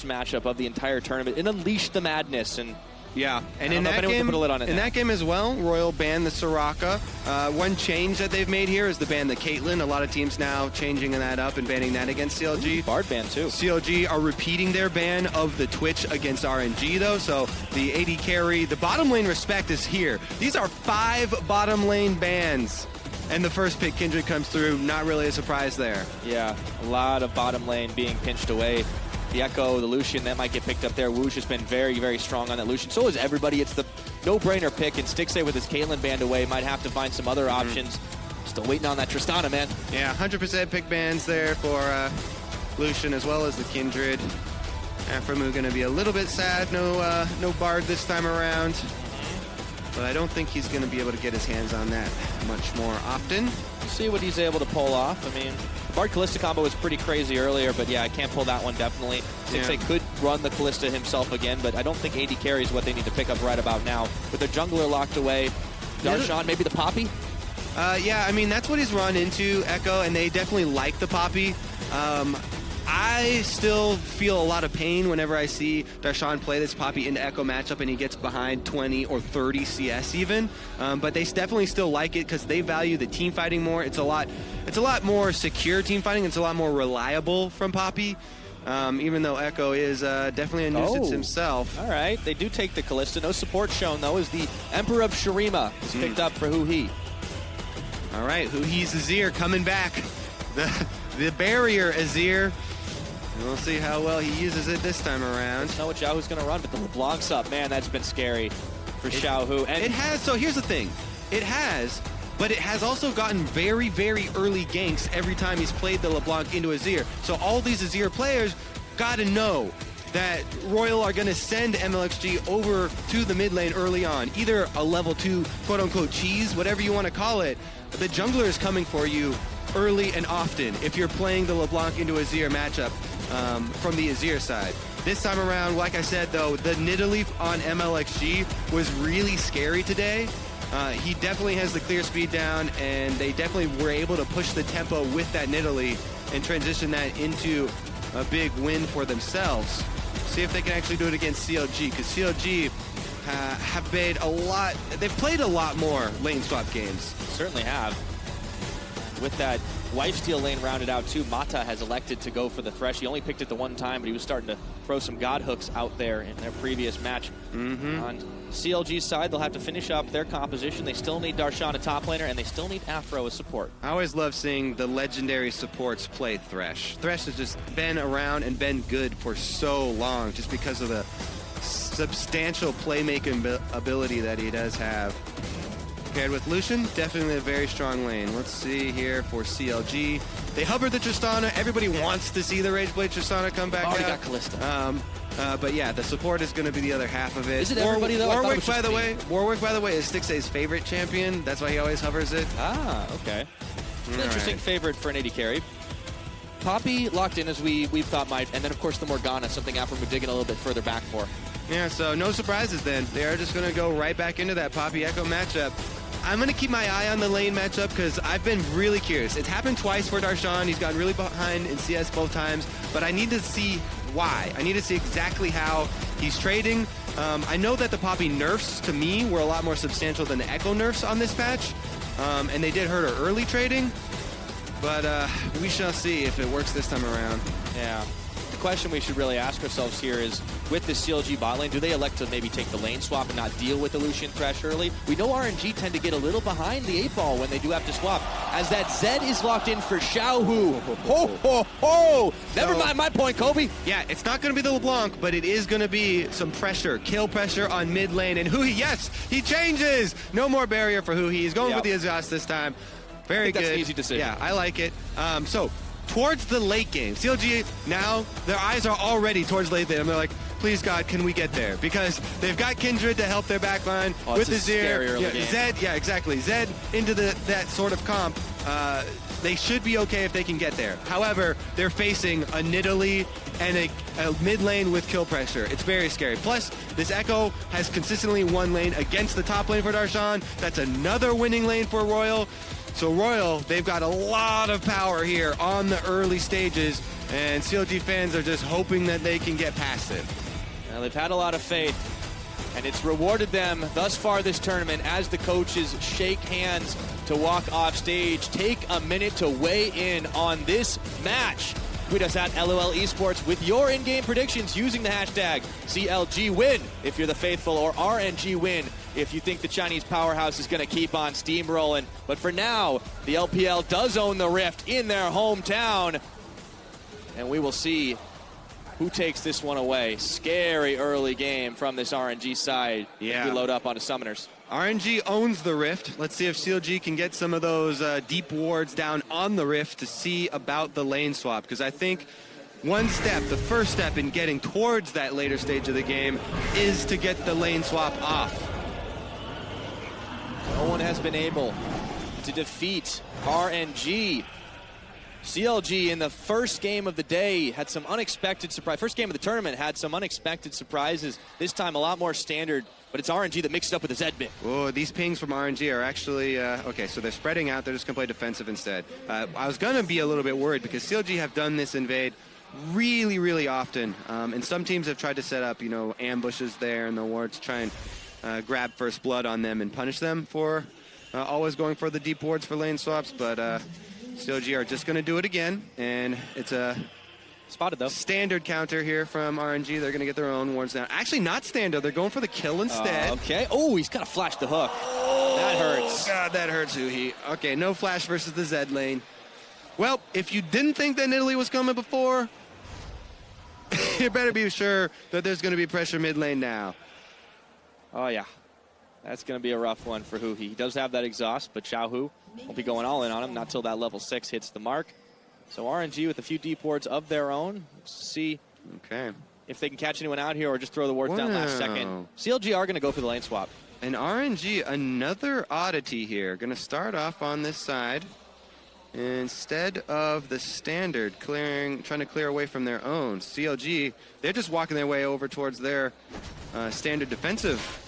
matchup of the entire tournament and unleashed the madness. And yeah, and in that game as well, Royal banned the Soraka. One change that they've made here is the ban the Caitlyn. A lot of teams now changing that up and banning that against CLG. Bard ban too. CLG are repeating their ban of the Twitch against RNG though, so the AD carry, the bottom lane respect is here. These are 5 bottom lane bans. And the first pick, Kindred, comes through. Not really a surprise there. Yeah, a lot of bottom lane being pinched away. The Echo, the Lucian, that might get picked up there. Woosh has been very, very strong on that Lucian. So is everybody. It's the no-brainer pick, and Stixxay with his Caitlyn band away might have to find some other options. Still waiting on that Tristana, man. Yeah, 100% pick bans there for Lucian as well as the Kindred. Aphromoo going to be a little bit sad. No Bard this time around. But I don't think he's going to be able to get his hands on that much more often. We'll see what he's able to pull off. I mean, the Bard Kalista combo was pretty crazy earlier, but yeah, I can't pull that one definitely. Stixxay could run the Kalista himself again, but I don't think AD carry is what they need to pick up right about now. With their jungler locked away, Darshan, maybe the Poppy? Yeah, I mean, that's what he's run into, Echo, and they definitely like the Poppy. I still feel a lot of pain whenever I see Darshan play this Poppy into Echo matchup and he gets behind 20 or 30 CS even. But they definitely still like it because they value the team fighting more. It's a lot more secure team fighting. It's a lot more reliable from Poppy. Even though Echo is definitely a nuisance himself. All right, they do take the Kalista. No support shown though as the Emperor of Shurima is picked up for Huhi. All right, Huhi's Azir coming back. The barrier Azir. We'll see how well he uses it this time around. I don't know what Xiaohu's going to run, but the LeBlanc's up. Man, that's been scary for Xiaohu. And it has, so here's the thing. It has, but it has also gotten very, very early ganks every time he's played the LeBlanc into Azir. So all these Azir players got to know that Royal are going to send MLXG over to the mid lane early on. Either a level 2 quote-unquote cheese, whatever you want to call it. The jungler is coming for you early and often if you're playing the LeBlanc into Azir matchup from the Azir side. This time around, like I said though, the Nidalee on MLXG was really scary today. He definitely has the clear speed down, and they definitely were able to push the tempo with that Nidalee and transition that into a big win for themselves. See if they can actually do it against CLG, because CLG have made a lot, they've played a lot more lane swap games. Certainly have. With that lifesteal lane rounded out too, Mata has elected to go for the Thresh. He only picked it the one time, but he was starting to throw some God hooks out there in their previous match. On CLG's side, they'll have to finish up their composition. They still need Darshan a top laner, and they still need Afro as support. I always love seeing the legendary supports play Thresh. Thresh has just been around and been good for so long just because of the substantial playmaking ability that he does have. Paired with Lucian, definitely a very strong lane. Let's see here for CLG. They hovered the Tristana. Everybody wants to see the Rageblade Tristana come back Already out. got Kalista. But yeah, the support is going to be the other half of it. Is it everybody though? Warwick, by the way, is Stixxay's favorite champion. That's why he always hovers it. Ah, okay. An interesting favorite for an AD carry. Poppy locked in as we've thought might, and then of course the Morgana, something Aphromoo digging a little bit further back for. Yeah, so no surprises then. They are just going to go right back into that Poppy Echo matchup. I'm going to keep my eye on the lane matchup because I've been really curious. It's happened twice for Darshan. He's gotten really behind in CS both times, but I need to see why. I need to see exactly how he's trading. I know that the Poppy nerfs, to me, were a lot more substantial than the Echo nerfs on this patch, and they did hurt her early trading, but we shall see if it works this time around. Yeah. The question we should really ask ourselves here is, with the CLG bot lane, do they elect to maybe take the lane swap and not deal with the Lucian Thresh early? We know RNG tend to get a little behind the 8-ball when they do have to swap, as that Zed is locked in for Xiaohu. Ho, ho, ho! Never mind my point, Kobe. Yeah, it's not going to be the LeBlanc, but it is going to be some pressure, kill pressure on mid lane. And Huhi, yes, he changes! No more barrier for Huhi. He's going with the Exhaust this time. Very good. That's an easy decision. Yeah, I like it. So, towards the late game, CLG now, their eyes are already towards late game. They're like, please God, can we get there? Because they've got Kindred to help their backline with Azir. Zed, yeah, exactly. Zed into that sort of comp. They should be okay if they can get there. However, they're facing a Nidalee and a mid lane with kill pressure. It's very scary. Plus, this Echo has consistently won lane against the top lane for Darshan. That's another winning lane for Royal. So Royal, they've got a lot of power here on the early stages. And CLG fans are just hoping that they can get past it. Now, they've had a lot of faith, and it's rewarded them thus far this tournament as the coaches shake hands to walk off stage. Take a minute to weigh in on this match. Tweet us at LOL Esports with your in-game predictions using the hashtag CLGWin if you're the faithful, or RNGWin if you think the Chinese powerhouse is going to keep on steamrolling. But for now, the LPL does own the Rift in their hometown, and we will see who takes this one away. Scary early game from this RNG side. Yeah. If we load up onto Summoners. RNG owns the Rift. Let's see if CLG can get some of those deep wards down on the Rift to see about the lane swap. Because I think one step, the first step in getting towards that later stage of the game is to get the lane swap off. No one has been able to defeat RNG. CLG in the first game of the day had some unexpected surprise. First game of the tournament had some unexpected surprises. This time a lot more standard, but it's RNG that mixed it up with the Zedbit. Oh, these pings from RNG are actually, okay, so they're spreading out. They're just going to play defensive instead. I was going to be a little bit worried because CLG have done this invade really, really often. And some teams have tried to set up, you know, ambushes there in the wards, try and grab first blood on them and punish them for always going for the deep wards for lane swaps. But CLG are just going to do it again, and it's a spotted though standard counter here from RNG. They're going to get their own wards now. Actually, not standard. They're going for the kill instead. Okay. Oh, he's got to flash the hook. Oh, that hurts. God, that hurts, Uhi. Okay, no flash versus the Zed lane. Well, if you didn't think that Italy was coming before, you better be sure that there's going to be pressure mid lane now. Oh yeah, that's going to be a rough one for Huhi. He does have that exhaust, but Xiaohu won't be going all in on him, not till that level 6 hits the mark. So RNG with a few deep wards of their own. Let's see if they can catch anyone out here or just throw the wards down last second. CLG are going to go for the lane swap. And RNG, another oddity here. Going to start off on this side. Instead of the standard trying to clear away from their own, CLG, they're just walking their way over towards their standard defensive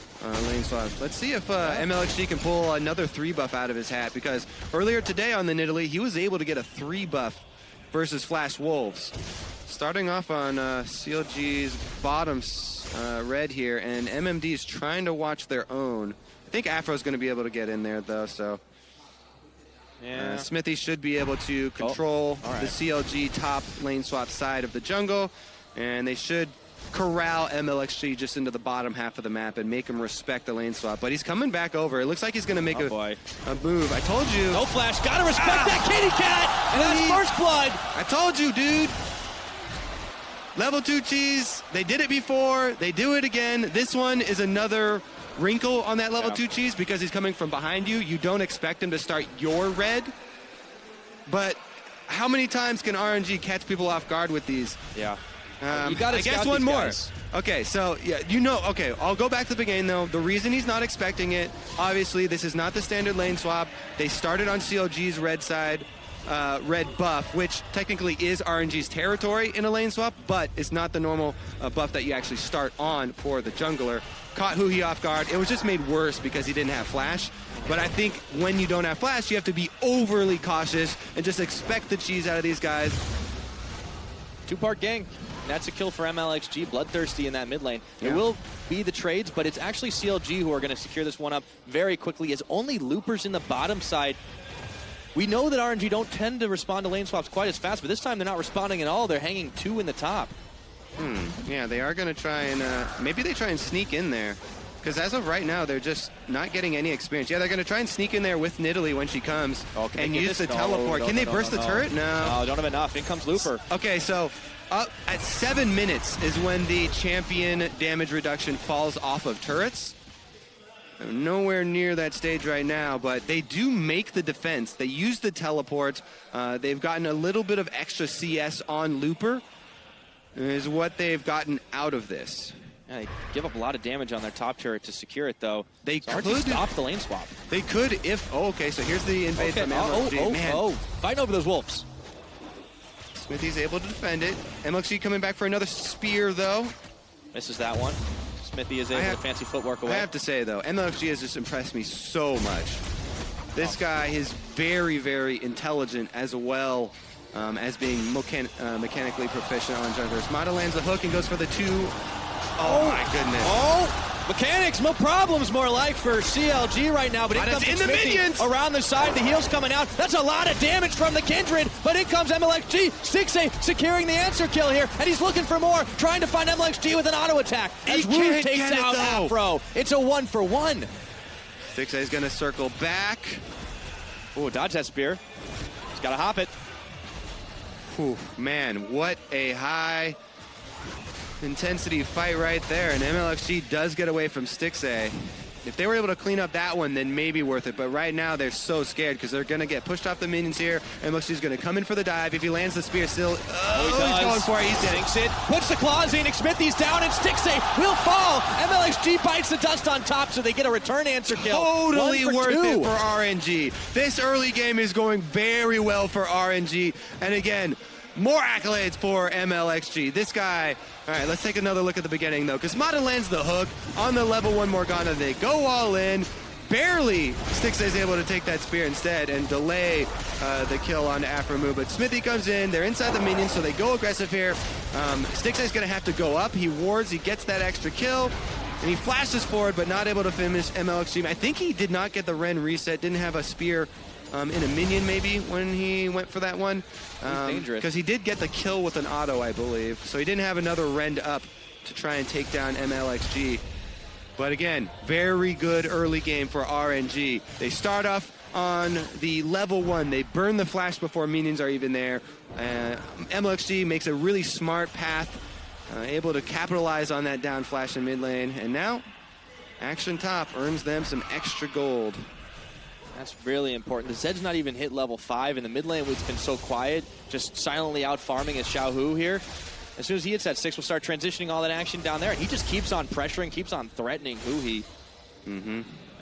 lane swap. Let's see if MLXG can pull another 3 buff out of his hat, because earlier today on the Nidalee, he was able to get a 3 buff versus Flash Wolves. Starting off on CLG's bottom red here, and MMD is trying to watch their own. I think Afro's going to be able to get in there, though, so yeah. Smithy should be able to control the CLG top lane swap side of the jungle, and they should corral MLXG just into the bottom half of the map and make him respect the lane swap. But he's coming back over. It looks like he's going to make a move. I told you. No flash. Got to respect that kitty cat. And that's first blood. I told you, dude. Level 2 cheese. They did it before. They do it again. This one is another wrinkle on that level 2 cheese because he's coming from behind you. You don't expect him to start your red. But how many times can RNG catch people off guard with these? Yeah. I guess one more. Okay, so, yeah, you know, okay, I'll go back to the beginning, though. The reason he's not expecting it, obviously, this is not the standard lane swap. They started on CLG's red side, red buff, which technically is RNG's territory in a lane swap, but it's not the normal buff that you actually start on for the jungler. Caught Huhi off guard. It was just made worse because he didn't have flash. But I think when you don't have flash, you have to be overly cautious and just expect the cheese out of these guys. 2-part gang. That's a kill for MLXG, bloodthirsty in that mid lane. It will be the trades, but it's actually CLG who are going to secure this one up very quickly, as only loopers in the bottom side. We know that RNG don't tend to respond to lane swaps quite as fast, but this time they're not responding at all. They're hanging 2 in the top. Yeah, they are going to try and, maybe they try and sneak in there. Because as of right now, they're just not getting any experience. Yeah, they're going to try and sneak in there with Nidalee when she comes and use the teleport. Can they burst the turret? No, don't have enough. In comes Looper. Okay, so up at 7 minutes is when the champion damage reduction falls off of turrets. They're nowhere near that stage right now, but they do make the defense. They use the teleport. They've gotten a little bit of extra CS on Looper, is what they've gotten out of this. Yeah, they give up a lot of damage on their top turret to secure it, though. They could stop the lane swap. They could if... Oh, okay, so here's the invade from MLXG. Fighting over those wolves. Smithy's able to defend it. MLXG coming back for another spear, though. Misses that one. Smithy is able to fancy footwork away. I have to say, though, MLXG has just impressed me so much. This guy is very, very intelligent as well as being mechanically proficient on junglers. Mata lands the hook and goes for the 2. Oh my goodness. Oh! Mechanics, no problems more like for CLG right now, but it comes in the minions around the side, the heel's coming out. That's a lot of damage from the Kindred, but in comes MLXG. Stixxay securing the answer kill here, and he's looking for more, trying to find MLXG with an auto attack. As Wu takes out Afro. It's a 1-for-1. Stixxay's gonna circle back. Oh, dodge that spear. He's gotta hop it. Whew, man, what a high intensity fight right there, and MLXG does get away from Stixxay. If they were able to clean up that one, then maybe worth it, but right now they're so scared because they're gonna get pushed off the minions here. MLXG's gonna come in for the dive. If he lands the spear still, he's going for it, he's sinks it, puts the claws in, Xmithie's down, and Stixxay will fall. MLXG bites the dust on top, so they get a return answer kill. Totally worth it for RNG. This early game is going very well for RNG, and again, more accolades for MLXG. This guy, all right, let's take another look at the beginning, though, because Mata lands the hook on the level 1 Morgana. They go all in. Barely Stixxay's able to take that spear instead and delay the kill on Afromu, but Xmithie comes in. They're inside the minions, so they go aggressive here. Stixxay's going to have to go up. He wards. He gets that extra kill, and he flashes forward, but not able to finish MLXG. I think he did not get the Ren reset, didn't have a spear in a minion maybe when he went for that one. Dangerous. Because he did get the kill with an auto, I believe. So he didn't have another rend up to try and take down MLXG. But again, very good early game for RNG. They start off on the level 1. They burn the flash before minions are even there. MLXG makes a really smart path, able to capitalize on that down flash in mid lane. And now, Action Top earns them some extra gold. That's really important. The Zed's not even hit level 5. In the mid lane, it's been so quiet, just silently out farming as Xiaohu here. As soon as he hits that 6, we'll start transitioning all that action down there, and he just keeps on pressuring, keeps on threatening Huhi.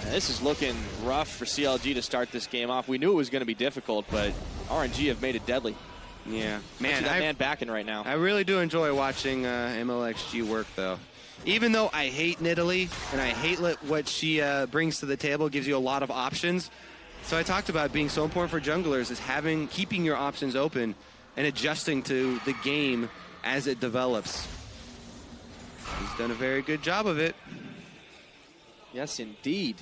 This is looking rough for CLG to start this game off. We knew it was going to be difficult, but RNG have made it deadly. Yeah, man, that man backing right now. I really do enjoy watching MLXG work, though. Even though I hate Nidalee and I hate what she brings to the table, gives you a lot of options. So I talked about being so important for junglers is keeping your options open and adjusting to the game as it develops. He's done a very good job of it. Yes, indeed.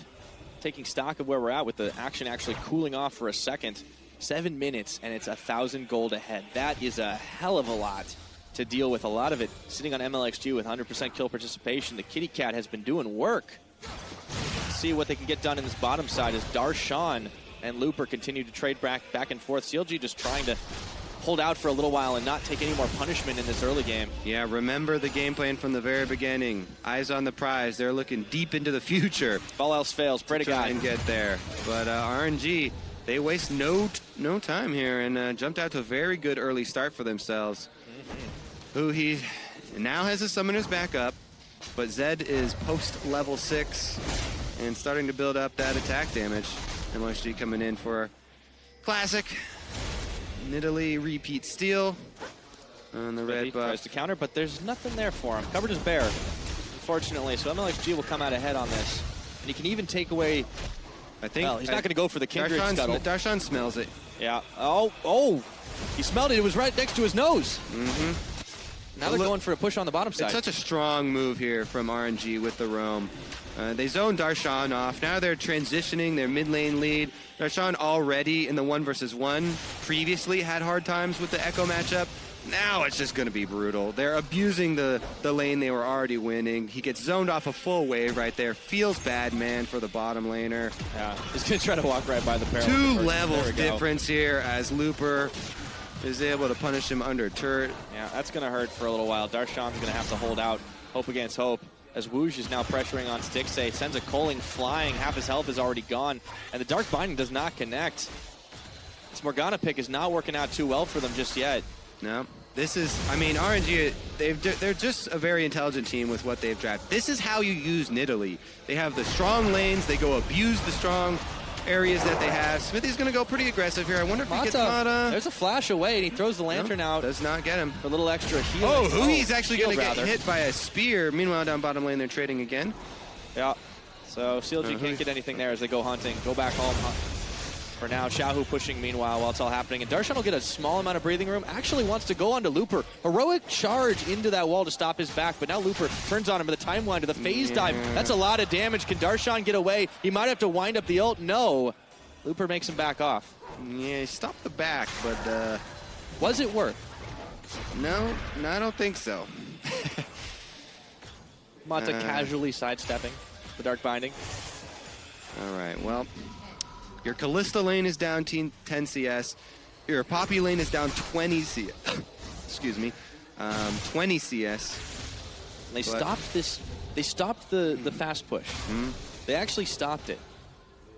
Taking stock of where we're at with the action actually cooling off for a second. 7 minutes and it's 1,000 gold ahead. That is a hell of a lot to deal with. A lot of it sitting on MLXG with 100% kill participation. The Kitty Cat has been doing work. Let's see what they can get done in this bottom side as Darshan and Looper continue to trade back and forth. CLG just trying to hold out for a little while and not take any more punishment in this early game. Yeah, remember the game plan from the very beginning. Eyes on the prize. They're looking deep into the future. If all else fails, pray to God. Try and get there. But RNG, they waste no time here and jumped out to a very good early start for themselves. Who he now has his summoners back up, but Zed is post level 6 and starting to build up that attack damage. MLXG coming in for classic Nidalee repeat steal on the red buff. Tries to counter, but there's nothing there for him. Covered is bare, unfortunately. So MLXG will come out ahead on this, and he can even take away. I think he's not going to go for the Kindred scuttle. Darshan smells it. Yeah. Oh! He smelled it. It was right next to his nose. Now they're going for a push on the bottom side. It's such a strong move here from RNG with the roam. They zone Darshan off. Now they're transitioning their mid lane lead. Darshan already in the 1v1 previously had hard times with the Echo matchup. Now it's just going to be brutal. They're abusing the lane they were already winning. He gets zoned off a full wave right there. Feels bad, man, for the bottom laner. Yeah, he's going to try to walk right by the barrel. 2 levels difference here as Looper is able to punish him under turret. Yeah, that's going to hurt for a little while. Darshan's going to have to hold out. Hope against hope. As Woosh is now pressuring on Stixxay, sends a Culling flying. Half his health is already gone. And the Dark Binding does not connect. This Morgana pick is not working out too well for them just yet. No. This is, I mean, RNG, they're just a very intelligent team with what they've drafted. This is how you use Nidalee. They have the strong lanes. They go abuse the strong areas that they have. Xmithie's going to go pretty aggressive here. I wonder if he gets Mata. There's a flash away, and he throws the lantern out. Does not get him. For a little extra healing. Hui's actually going to get hit by a spear. Meanwhile, down bottom lane, they're trading again. Yeah. So CLG can't get anything there as they go hunting. Go back home. for now. Xiaohu pushing meanwhile while it's all happening. And Darshan will get a small amount of breathing room. Actually wants to go onto Looper. Heroic charge into that wall to stop his back, but now Looper turns on him with a timeline to the phase dive. That's a lot of damage. Can Darshan get away? He might have to wind up the ult. No. Looper makes him back off. Yeah, he stopped the back, but was it worth? No, I don't think so. Mata casually sidestepping the Dark Binding. All right, well, your Kalista lane is down 10 CS. Your Poppy lane is down 20 CS. Excuse me, 20 CS. They stopped this. They stopped the fast push. They actually stopped it,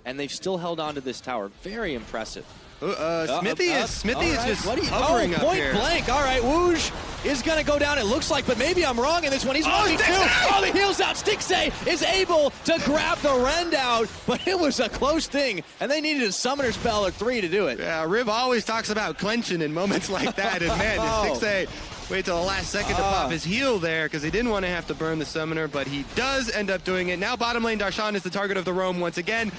and they've still held on to this tower. Very impressive. Smithy is just hovering up point here. Blank. All right, Wooge is going to go down, it looks like, but maybe I'm wrong in this one. He's 1v2. Oh, the heals out. Stixxay is able to grab the rend out, but it was a close thing, and they needed a summoner spell or 3 to do it. Yeah, Riv always talks about clenching in moments like that, and man, Stixxay wait till the last second to pop his heal there because he didn't want to have to burn the summoner, but he does end up doing it. Now bottom lane, Darshan is the target of the roam once again.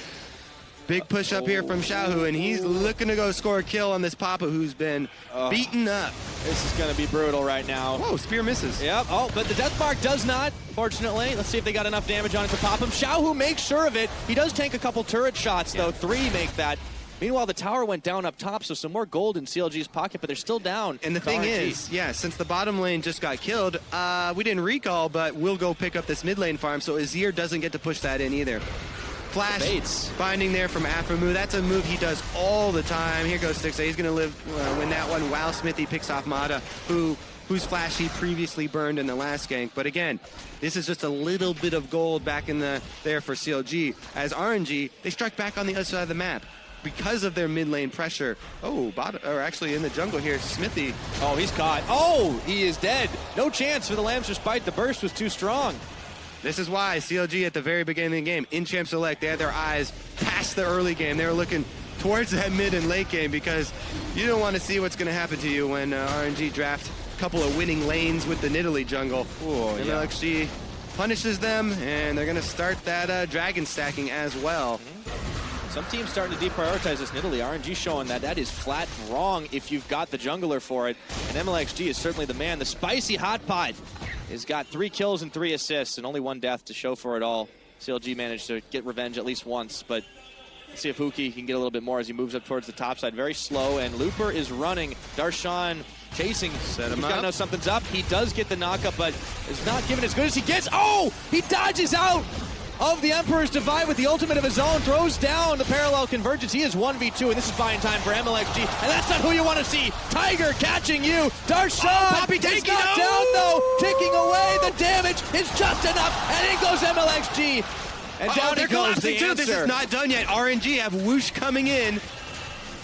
Big push up here from Xiaohu, and he's looking to go score a kill on this Papa who's been beaten up. This is going to be brutal right now. Whoa, spear misses. Yep. Oh, but the death mark does not, fortunately. Let's see if they got enough damage on it to pop him. Xiaohu makes sure of it. He does tank a couple turret shots, though. 3 make that. Meanwhile, the tower went down up top, so some more gold in CLG's pocket, but they're still down. And the thing is, yeah, since the bottom lane just got killed, we didn't recall, but we'll go pick up this mid lane farm, so Azir doesn't get to push that in either. Flash binding there from Aphromoo. That's a move he does all the time. Here goes Stixxay. He's going to win that one while Smithy picks off Mata, whose flash he previously burned in the last gank. But again, this is just a little bit of gold back in there for CLG. As RNG, they strike back on the other side of the map because of their mid lane pressure. Oh, actually in the jungle here, Smithy. Oh, he's caught. Oh, he is dead. No chance for the Lambs Respite. The burst was too strong. This is why CLG at the very beginning of the game, in Champ Select, they had their eyes past the early game. They were looking towards that mid and late game because you don't want to see what's going to happen to you when RNG drafts a couple of winning lanes with the Nidalee jungle. MLXG punishes them, and they're going to start that dragon stacking as well. Some teams starting to deprioritize this Nidalee. RNG showing that is flat wrong if you've got the jungler for it. And MLXG is certainly the man. The spicy hot pot has got 3 kills and 3 assists and only 1 death to show for it all. CLG managed to get revenge at least once, but let's see if Huki can get a little bit more as he moves up towards the top side. Very slow, and Looper is running. Darshan chasing. Set him He's up. got to know something's up. He does get the knockup, but is not given as good as he gets. Oh! He dodges out of the Emperor's Divide with the ultimate of his own, throws down the parallel convergence. He is 1v2, and this is buying time for MLXG, and that's not who you want to see. Tiger catching you. Darshan Poppy is taking knocked down, though. Ticking away. The damage is just enough, and in goes MLXG. And down he goes, the answer. This is not done yet. RNG have Whoosh coming in.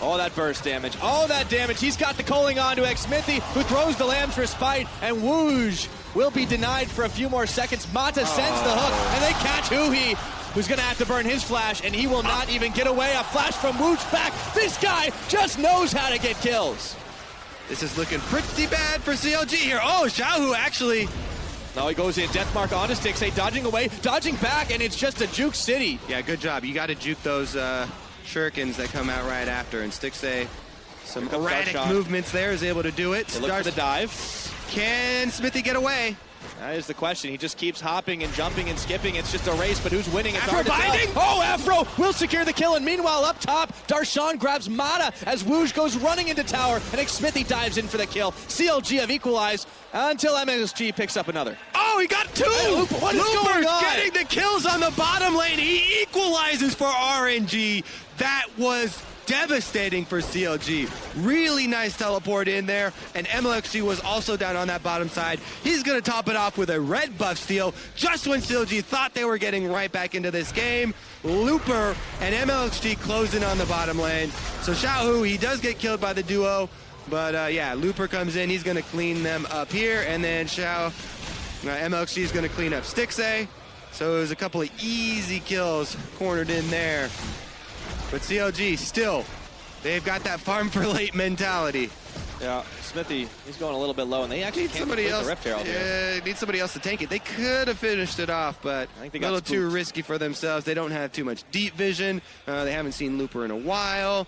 Oh, that burst damage. Oh, that damage. He's got the calling on to Xmithy, who throws the Lamb's Respite, and Wooge will be denied for a few more seconds. Mata sends the hook, and they catch Huhi, who's going to have to burn his flash, and he will not even get away. A flash from Wooge back. This guy just knows how to get kills. This is looking pretty bad for CLG here. Oh, Xiaohu actually. Now he goes in, death mark on to Stixxay, dodging away, dodging back, and it's just a juke city. Yeah, good job. You got to juke those shurikens that come out right after, and Stixxay, some erratic movements there, is able to do it. They look for the dive. Can Smithy get away? That is the question. He just keeps hopping and jumping and skipping. It's just a race, but who's winning? It's Afro hard to binding? tell. Oh, Afro will secure the kill, and meanwhile up top, Darshan grabs Mata as Wooge goes running into tower, and Xmithy dives in for the kill. CLG have equalized until MSG picks up another. Oh, he got 2! What is going on? Getting the kills on the bottom lane. He equalizes for RNG. That was devastating for CLG. Really nice teleport in there, and MLXG was also down on that bottom side. He's going to top it off with a red buff steal just when CLG thought they were getting right back into this game. Looper and MLXG closing on the bottom lane. So Xiaohu, he does get killed by the duo, but yeah, Looper comes in. He's going to clean them up here, and then MLXG is going to clean up Stixxay. So it was a couple of easy kills cornered in there. But CLG still, they've got that farm for late mentality. Yeah, Smithy, he's going a little bit low, and they actually Need can't somebody complete else. the Rift Herald here. Yeah, need somebody else to tank it. They could have finished it off, but I think they a got little too spooked. risky for themselves. They don't have too much deep vision. They haven't seen Looper in a while.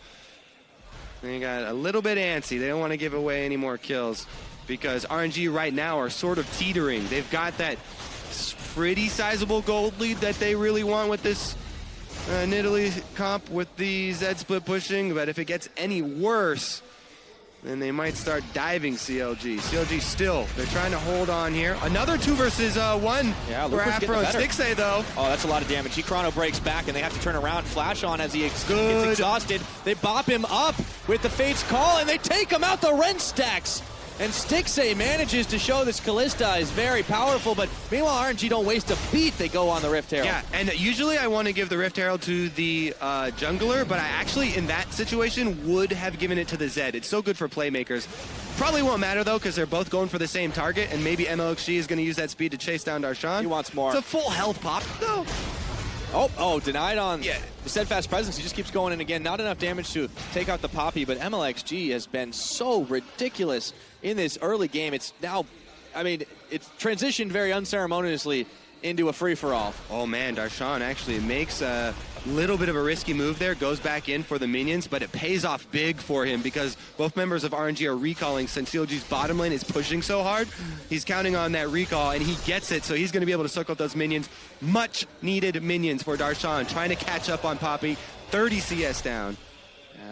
They got a little bit antsy. They don't want to give away any more kills because RNG right now are sort of teetering. They've got that pretty sizable gold lead that they really want with this Nidalee comp with the Zed split pushing, but if it gets any worse, then they might start diving CLG. CLG still, they're trying to hold on here. Another 2 versus 1 Yeah, for Luper's Afro and getting better. Stixay though. Oh, that's a lot of damage. He chrono breaks back, and they have to turn around. Flash on as he gets Good. exhausted. They bop him up with the Fate's Call, and they take him out the Rent Stacks. And Stixay manages to show this Callista is very powerful, but meanwhile, RNG don't waste a beat. They go on the Rift Herald. Yeah, and usually I want to give the Rift Herald to the jungler, but I actually, in that situation, would have given it to the Zed. It's so good for playmakers. Probably won't matter, though, because they're both going for the same target, and maybe MLXG is going to use that speed to chase down Darshan. He wants more. It's a full health pop, though. Oh, denied on Yeah. the Steadfast Presence. He just keeps going in again. Not enough damage to take out the Poppy, but MLXG has been so ridiculous in this early game. It's now, I mean, it's transitioned very unceremoniously into a free-for-all. Oh man, Darshan actually makes a little bit of a risky move there, goes back in for the minions, but it pays off big for him because both members of RNG are recalling since CLG's bottom lane is pushing so hard. He's counting on that recall, and he gets it, so he's going to be able to suck out those minions. Much needed minions for Darshan, trying to catch up on Poppy. 30 CS down.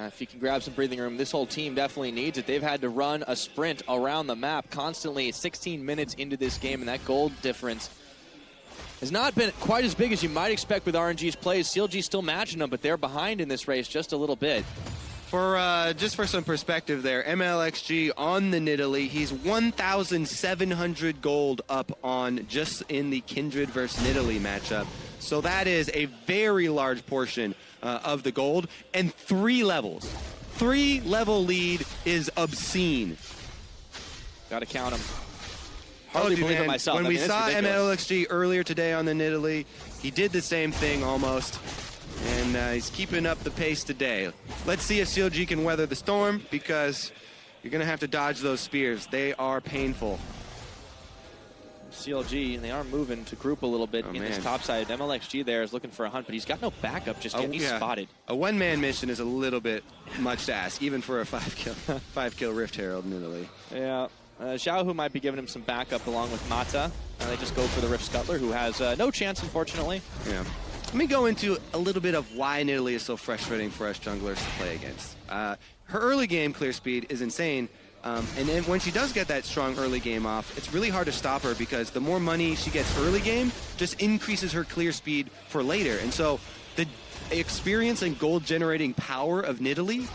If he can grab some breathing room, this whole team definitely needs it. They've had to run a sprint around the map constantly 16 minutes into this game, and that gold difference has not been quite as big as you might expect with RNG's plays. CLG still matching them, but they're behind in this race just a little bit. For just for some perspective there, MLXG on the Nidalee, he's 1,700 gold up on just in the Kindred versus Nidalee matchup. So that is a very large portion of the gold, and 3 levels. 3-level lead is obscene. Got to count them. Hardly believe it myself. When I we mean, it's saw ridiculous. MLXG earlier today on the Nidalee, he did the same thing almost, and he's keeping up the pace today. Let's see if CLG can weather the storm, because you're going to have to dodge those spears. They are painful. CLG, and they are moving to group a little bit in this man. top side. MLXG there is looking for a hunt, but he's got no backup just getting spotted. A one-man mission is a little bit much to ask, even for a 5-kill Rift Herald Nidalee. Yeah. Xiaohu might be giving him some backup along with Mata. They just go for the Rift Scuttler, who has no chance, unfortunately. Yeah. Let me go into a little bit of why Nidalee is so frustrating for us junglers to play against. Her early game clear speed is insane, and then when she does get that strong early game off, it's really hard to stop her because the more money she gets early game just increases her clear speed for later. And so the experience and gold generating power of Nidalee,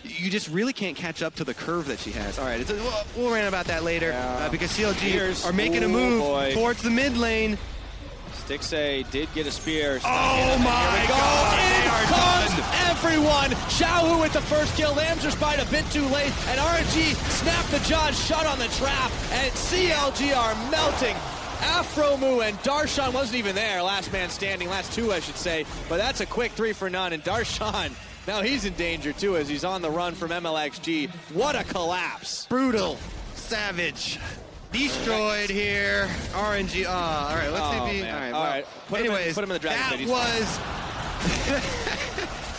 you just really can't catch up to the curve that she has. All right, we'll rant about that later because CLG are making a move towards the mid lane. Stixay did get a spear. Oh my God! In They are comes done. everyone. Xiaohu with the first kill. Lambs are spied a bit too late, and RNG snapped the jaws shut on the trap, and CLG are melting. Afromu and Darshan wasn't even there. Last man standing, last 2 I should say, but that's a quick 3 for none, and Darshan, now he's in danger too as he's on the run from MLXG. What a collapse. Brutal, savage, destroyed here. RNG. All right, let's see if he. Man. All right. Put him in the Dragon Pit. That was.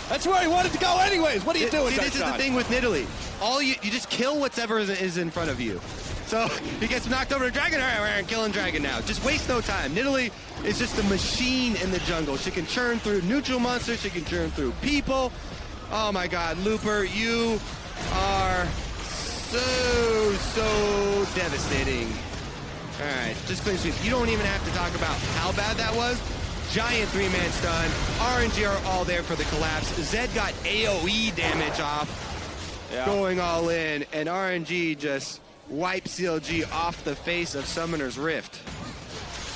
That's where he wanted to go anyways. What are you doing, See, this is the thing with Nidalee. All you just kill whatever is in front of you. So he gets knocked over to Dragon. All right, we're killing Dragon now. Just waste no time. Nidalee is just a machine in the jungle. She can churn through neutral monsters. She can churn through people. Oh my God, Looper, you are so devastating. All right, just clean sweep. You don't even have to talk about how bad that was. Giant 3-man stun. RNG are all there for the collapse. Zed got AoE damage off, going all in, and RNG just wipes CLG off the face of Summoner's Rift.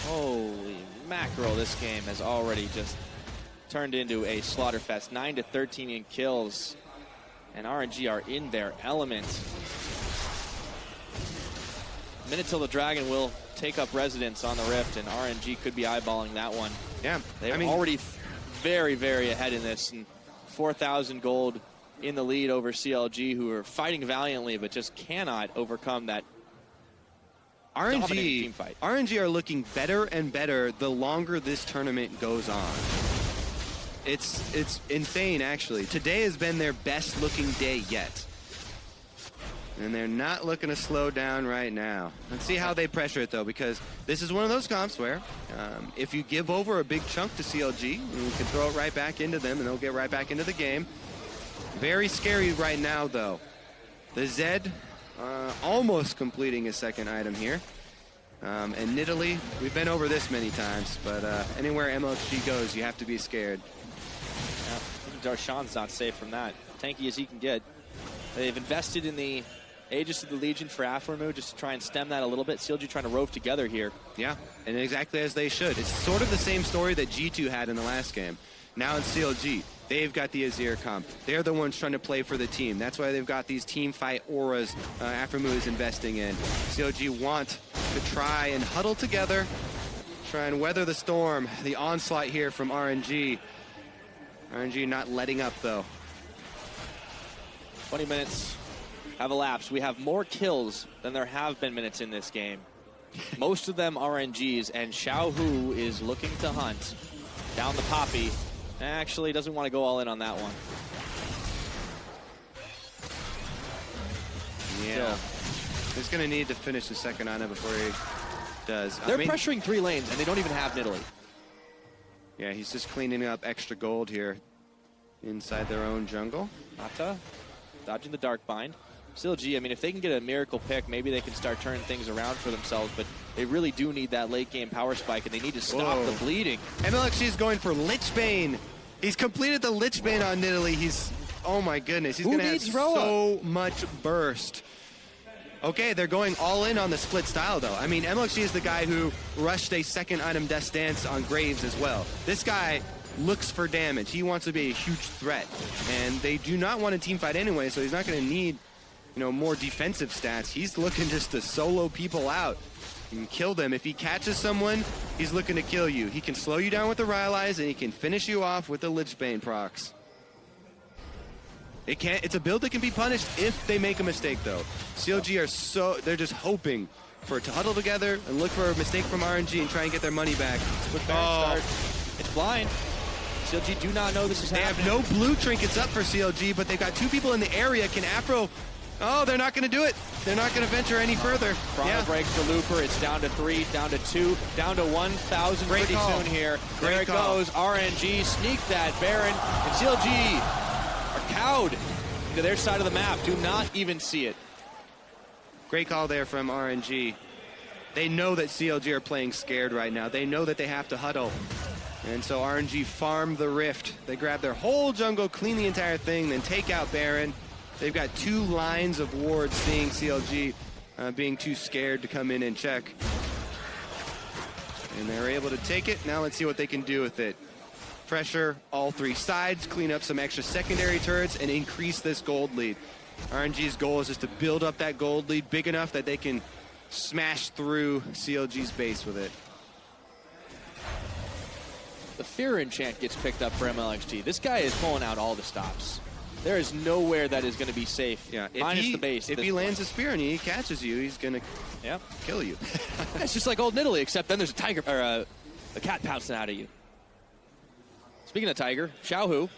Holy mackerel, this game has already just turned into a slaughterfest. 9-13 in kills, and RNG are in their element. A minute till the Dragon will take up residence on the Rift, and RNG could be eyeballing that one. Yeah, They're already very, very ahead in this, and 4,000 gold in the lead over CLG, who are fighting valiantly, but just cannot overcome that dominating team fight. RNG are looking better and better the longer this tournament goes on. It's insane, actually. Today has been their best looking day yet. And they're not looking to slow down right now. Let's see how they pressure it, though, because this is one of those comps where if you give over a big chunk to CLG, you can throw it right back into them, and they'll get right back into the game. Very scary right now, though. The Zed almost completing his second item here. And Nidalee, we've been over this many times, but anywhere MLG goes, you have to be scared. Yeah, Darshan's not safe from that. Tanky as he can get. They've invested in the Aegis of the Legion for Aflamu just to try and stem that a little bit. CLG trying to rove together here. Yeah, and exactly as they should. It's sort of the same story that G2 had in the last game. Now in CLG, they've got the Azir comp. They're the ones trying to play for the team. That's why they've got these team fight auras Aflamu is investing in. CLG want to try and huddle together, try and weather the storm. The onslaught here from RNG. RNG not letting up, though. 20 minutes have elapsed. We have more kills than there have been minutes in this game. Most of them RNGs, and Xiaohu is looking to hunt down the Poppy. Actually, doesn't want to go all in on that one. Yeah. He's going to need to finish the second item before he does. They're pressuring 3 lanes, and they don't even have Nidalee. Yeah, he's just cleaning up extra gold here inside their own jungle. Mata dodging the Dark Bind. CLG, I mean, if they can get a miracle pick, maybe they can start turning things around for themselves, but they really do need that late game power spike, and they need to stop the bleeding. MLXG is going for Lichbane. He's completed the Lichbane on Nidalee. He's, oh my goodness, he's going to have so much burst. Okay, they're going all in on the split style, though. I mean, MLXG is the guy who rushed a second item Death Dance on Graves as well. This guy looks for damage. He wants to be a huge threat, and they do not want a team fight anyway, so he's not going to need, you know, more defensive stats. He's looking just to solo people out and kill them. If he catches someone, he's looking to kill you. He can slow you down with the Rylai's, and he can finish you off with the Lichbane procs. It's a build that can be punished if they make a mistake, though. CLG are they're just hoping for it to huddle together and look for a mistake from RNG and try and get their money back. Start. It's blind. CLG do not know this is happening. They have no blue trinkets up for CLG, but they've got 2 people in the area. Can Afro... Oh, they're not going to do it. They're not going to venture any further. Chrono breaks for Looper. It's down to 3, down to 2, down to 1,000 pretty soon here. There it goes. RNG sneak that Baron. And CLG are cowed into their side of the map. Do not even see it. Great call there from RNG. They know that CLG are playing scared right now. They know that they have to huddle. And so RNG farm the Rift. They grab their whole jungle, clean the entire thing, then take out Baron. They've got 2 lines of wards, seeing CLG being too scared to come in and check. And they're able to take it. Now let's see what they can do with it. Pressure all 3 sides, clean up some extra secondary turrets, and increase this gold lead. RNG's goal is just to build up that gold lead big enough that they can smash through CLG's base with it. The Fear Enchant gets picked up for MLXG. This guy is pulling out all the stops. There is nowhere that is going to be safe. Yeah, minus the base. If he lands a spear and he catches you, he's going to kill you. It's just like old Nidalee, except then there's a tiger or a cat pouncing out of you. Speaking of tiger, Xiaohu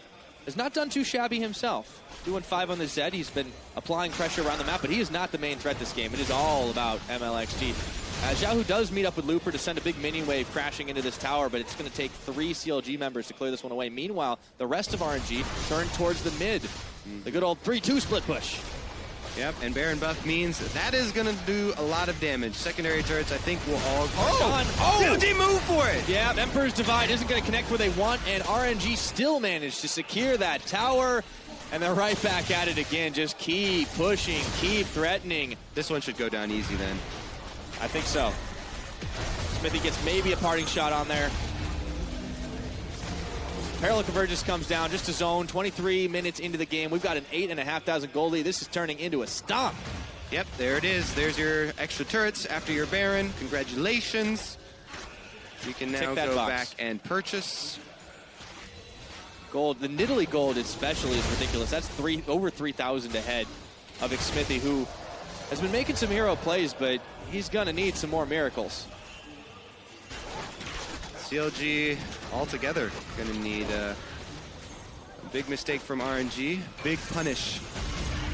has not done too shabby himself. Doing 5 on the Zed. He's been applying pressure around the map, but he is not the main threat this game. It is all about MLXG. Xiaohu does meet up with Looper to send a big mini wave crashing into this tower, but it's going to take 3 CLG members to clear this one away. Meanwhile, the rest of RNG turn towards the mid. The good old 3-2 split push. Yep, and Baron buff means that is going to do a lot of damage. Secondary turrets, I think, will all... CLG move for it! Yeah, Emperor's Divide isn't going to connect where they want, and RNG still managed to secure that tower. And they're right back at it again. Just keep pushing, keep threatening. This one should go down easy then. I think so. Smithy gets maybe a parting shot on there. Parallel Convergence comes down just to zone. 23 minutes into the game. We've got an 8,500 gold lead. This is turning into a stomp. Yep, there it is. There's your extra turrets after your Baron. Congratulations. You can now go back and purchase. Gold. The Nidalee gold especially is ridiculous. That's over 3,000 ahead of Xmithy, who has been making some hero plays, but he's gonna need some more miracles. CLG altogether gonna need a big mistake from RNG, big punish.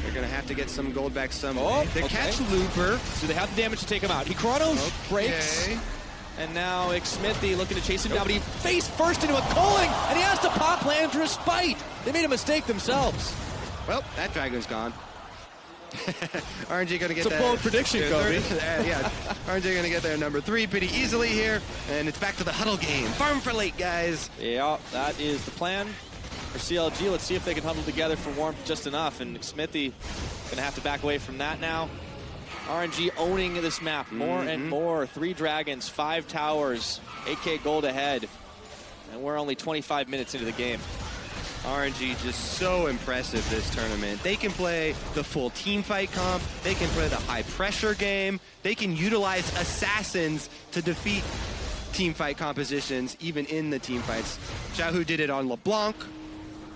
They're gonna have to get some gold back some. Oh, they catch Looper. So they have the damage to take him out. He chronos breaks. And now Xmithy looking to chase him down, but he face first into a culling, and he has to pop land for a spite. They made a mistake themselves. Well, that dragon's gone. RNG gonna get it's a bold prediction, Kobe. Yeah, RNG gonna get their number 3 pretty easily here, and it's back to the huddle game. Farm for late, guys. Yeah, that is the plan for CLG. Let's see if they can huddle together for warmth just enough, and Xmithy gonna have to back away from that now. RNG owning this map more and more. 3 dragons, 5 towers, 8K gold ahead, and we're only 25 minutes into the game. RNG just so impressive this tournament. They can play the full team fight comp. They can play the high pressure game. They can utilize assassins to defeat team fight compositions, even in the team fights. Xiaohu did it on LeBlanc,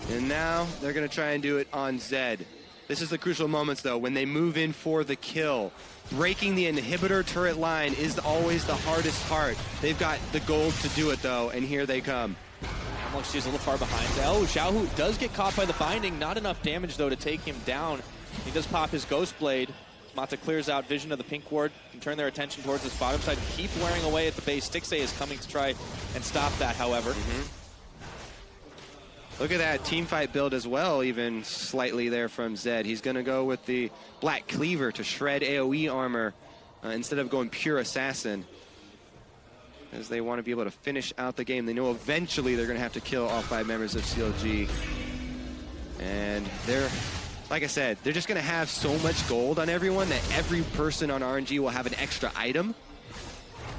and now they're gonna try and do it on Zed. This is the crucial moments though, when they move in for the kill. Breaking the inhibitor turret line is always the hardest part. They've got the gold to do it though, and here they come. She's a little far behind. Oh, Xiaohu does get caught by the binding. Not enough damage, though, to take him down. He does pop his Ghost Blade. Mata clears out vision of the pink ward. Can turn their attention towards this bottom side. Keep wearing away at the base. Stixay is coming to try and stop that, however. Look at that team fight build as well, even slightly there from Zed. He's going to go with the Black Cleaver to shred AoE armor instead of going pure assassin, as they want to be able to finish out the game. They know eventually they're going to have to kill all 5 members of CLG. And they're, like I said, they're just going to have so much gold on everyone that every person on RNG will have an extra item.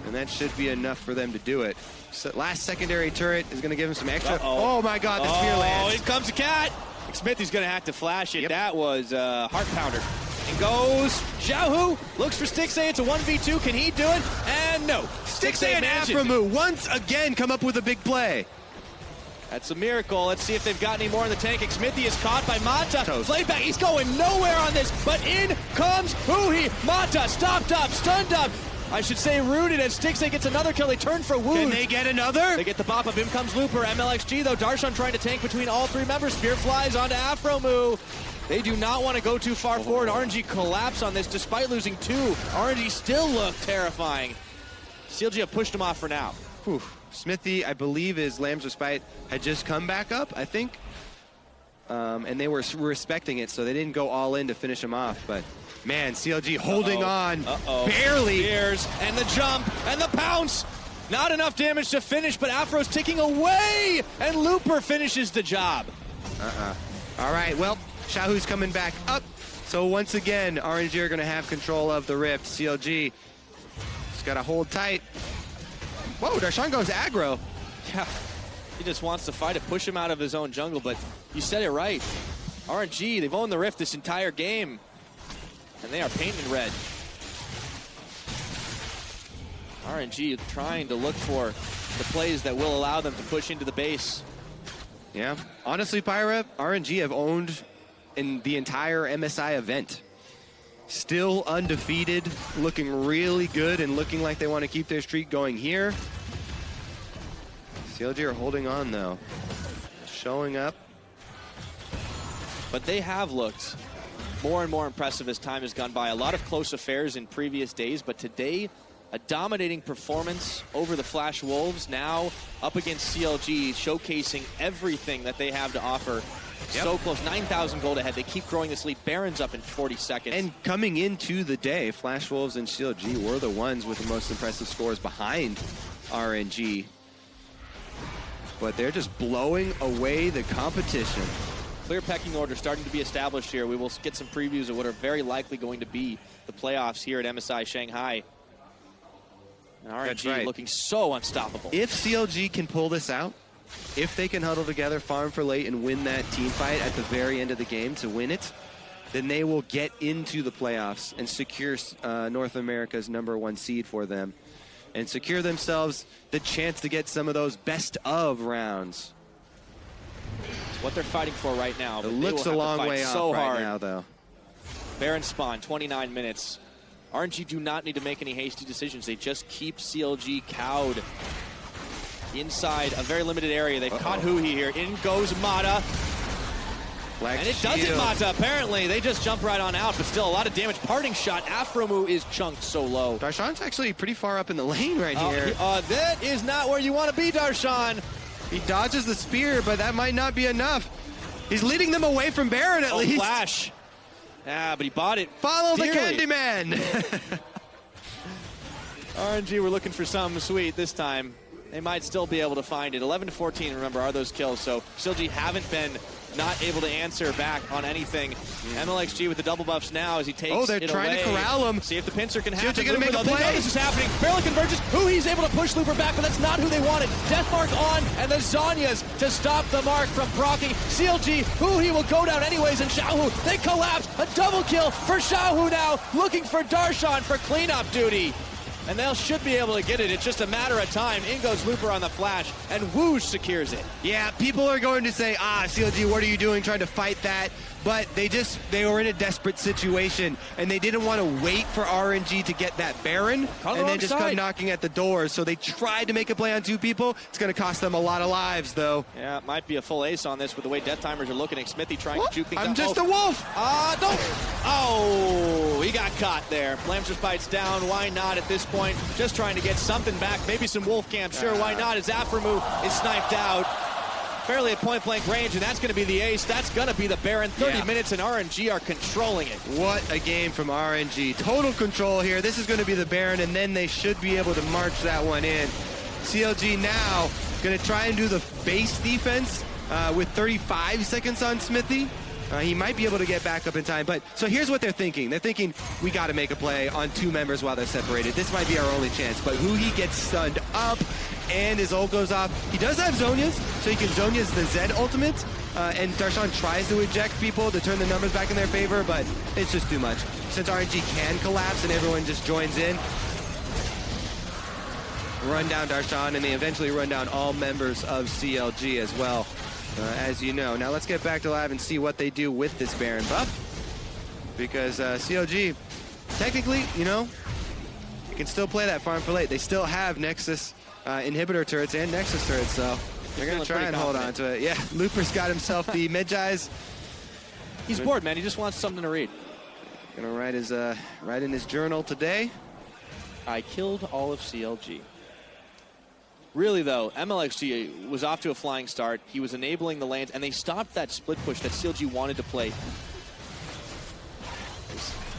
And that should be enough for them to do it. So last secondary turret is going to give him some extra. Oh my god, the spear lands. Oh, here comes a cat. Xmithy's going to have to flash it. That was a heart pounder. And goes Xiaohu, looks for Stixay. It's a 1v2. Can he do it? And no. Stixay and Aframu once again come up with a big play. That's a miracle. Let's see if they've got any more in the tank. Xmithy is caught by Mata. Played back. He's going nowhere on this, but in comes Huhi. Mata stopped up, stunned up. I should say rooted, as Stixay gets another kill. They turn for wound. Can they get another? They get the bop up. In comes Looper. MLXG, though. Darshan trying to tank between all 3 members. Spear flies onto Aframu. They do not want to go too far forward. RNG collapse on this despite losing 2. RNG still look terrifying. CLG have pushed him off for now. Whew. Smithy, I believe his Lamb's Respite had just come back up, I think. And they were respecting it, so they didn't go all in to finish him off. But man, CLG holding on, barely. Spears, and the jump, and the pounce. Not enough damage to finish, but Afro's ticking away, and Looper finishes the job. All right, well, Xiaohu's coming back up. So once again, RNG are going to have control of the Rift. CLG just got to hold tight. Whoa, Darshan goes aggro. Yeah, he just wants to fight it, push him out of his own jungle, but you said it right. RNG, they've owned the Rift this entire game, and they are painted red. RNG trying to look for the plays that will allow them to push into the base. Yeah, honestly, Pyra, RNG have owned in the entire MSI event. Still undefeated, looking really good and looking like they want to keep their streak going here. CLG are holding on though, showing up. But they have looked more and more impressive as time has gone by. A lot of close affairs in previous days, but today, a dominating performance over the Flash Wolves, now up against CLG, showcasing everything that they have to offer. So close, 9,000 gold ahead. They keep growing this lead. Baron's up in 40 seconds. And coming into the day, Flash Wolves and CLG were the ones with the most impressive scores behind RNG. But they're just blowing away the competition. Clear pecking order starting to be established here. We will get some previews of what are very likely going to be the playoffs here at MSI Shanghai. And RNG looking so unstoppable. If CLG can pull this out, if they can huddle together, farm for late, and win that team fight at the very end of the game to win it, then they will get into the playoffs and secure North America's #1 seed for them and secure themselves the chance to get some of those best of rounds. It's what they're fighting for right now. It looks a long way off so right hard now, though. Baron spawn, 29 minutes. RNG do not need to make any hasty decisions. They just keep CLG cowed inside a very limited area. They've caught Huhi here. In goes Mata. And it does it, Mata. Apparently, they just jump right on out, but still a lot of damage. Parting shot. Afromu is chunked so low. Darshan's actually pretty far up in the lane right here. That is not where you want to be, Darshan. He dodges the spear, but that might not be enough. He's leading them away from Baron at least. Flash. Ah, but he bought it. Follow dearly. the Candyman. RNG were looking for something sweet this time. They might still be able to find it. 11 to 14, remember, are those kills. So CLG haven't been not able to answer back on anything. MLXG with the double buffs now as he takes it away. Oh, they're trying to corral him. See if the pincer can happen. CLG gonna make a play. This is happening. Barely converges. He's able to push Looper back, but that's not who they wanted. Deathmark on, and the Zhonya's to stop the mark from proccing. CLG, he will go down anyways, and Xiaohu, they collapse. A double kill for Xiaohu now, looking for Darshan for cleanup duty. And they should be able to get it. It's just a matter of time. In goes Looper on the flash, and Woosh secures it. Yeah, people are going to say, CLG, what are you doing trying to fight that? But they were in a desperate situation, and they didn't want to wait for RNG to get that Baron, and then just come knocking at the door. So they tried to make a play on two people. It's going to cost them a lot of lives, though. Yeah, it might be a full ace on this with the way Death Timers are looking at Smithy trying to juke things I'm just a wolf. Don't. Oh, he got caught there. Flamster Spite's down. Why not at this point? Just trying to get something back. Maybe some wolf camp. Sure, why not? As Aframu is sniped out. Fairly at point-blank range, and that's going to be the ace. That's going to be the Baron. 30 minutes, and RNG are controlling it. What a game from RNG. Total control here. This is going to be the Baron, and then they should be able to march that one in. CLG now going to try and do the base defense with 35 seconds on Smithy. He might be able to get back up in time, but so here's what they're thinking. They're thinking, we got to make a play on two members while they're separated. This might be our only chance, but Huhi gets stunned up, and his ult goes off. He does have Zhonya's, so he can Zhonya's the Zed ultimate, and Darshan tries to eject people to turn the numbers back in their favor, but it's just too much. Since RNG can collapse and everyone just joins in, run down Darshan, and they eventually run down all members of CLG as well. As you know. Now let's get back to live and see what they do with this Baron buff. Because CLG, technically, you can still play that farm for late. They still have Nexus inhibitor turrets and Nexus turrets, so they're going to try and hold on to it. Yeah, Looper's got himself the Medjai's. He's bored, man. He just wants something to read. Gonna write in his journal today. I killed all of CLG. Really, though, MLXG was off to a flying start. He was enabling the lanes, and they stopped that split push that CLG wanted to play.